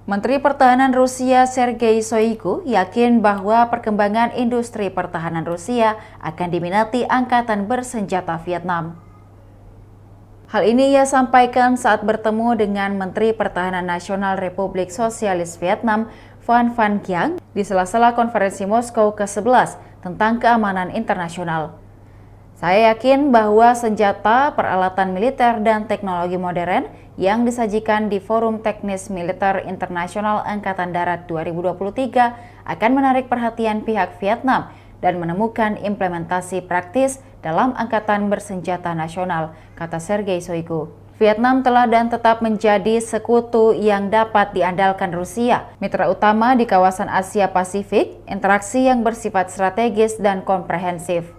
Menteri Pertahanan Rusia Sergei Shoigu yakin bahwa perkembangan industri pertahanan Rusia akan diminati Angkatan Bersenjata Vietnam. Hal ini ia sampaikan saat bertemu dengan Menteri Pertahanan Nasional Republik Sosialis Vietnam, Van Van Giang, di sela-sela konferensi Moskow ke-11 tentang keamanan internasional. Saya yakin bahwa senjata, peralatan militer, dan teknologi modern yang disajikan di Forum Teknis Militer Internasional Angkatan Darat 2023 akan menarik perhatian pihak Vietnam dan menemukan implementasi praktis dalam Angkatan Bersenjata Nasional, kata Sergei Shoigu. Vietnam telah dan tetap menjadi sekutu yang dapat diandalkan Rusia, mitra utama di kawasan Asia Pasifik, interaksi yang bersifat strategis dan komprehensif.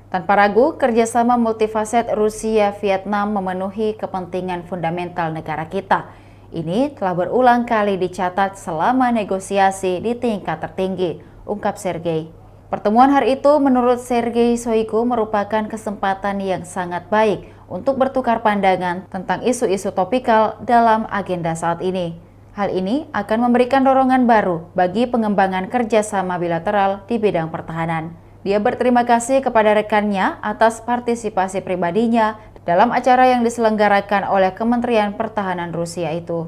Tanpa ragu, kerjasama multifaset Rusia-Vietnam memenuhi kepentingan fundamental negara kita. Ini telah berulang kali dicatat selama negosiasi di tingkat tertinggi, ungkap Sergei. Pertemuan hari itu menurut Sergei Shoigu merupakan kesempatan yang sangat baik untuk bertukar pandangan tentang isu-isu topikal dalam agenda saat ini. Hal ini akan memberikan dorongan baru bagi pengembangan kerjasama bilateral di bidang pertahanan. Dia berterima kasih kepada rekannya atas partisipasi pribadinya dalam acara yang diselenggarakan oleh Kementerian Pertahanan Rusia itu.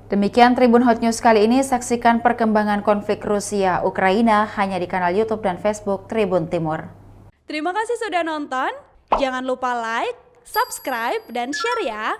Demikian Tribun Hot News kali ini, saksikan perkembangan konflik Rusia-Ukraina hanya di kanal YouTube dan Facebook Tribun Timur. Terima kasih sudah nonton, jangan lupa like, subscribe, dan share ya!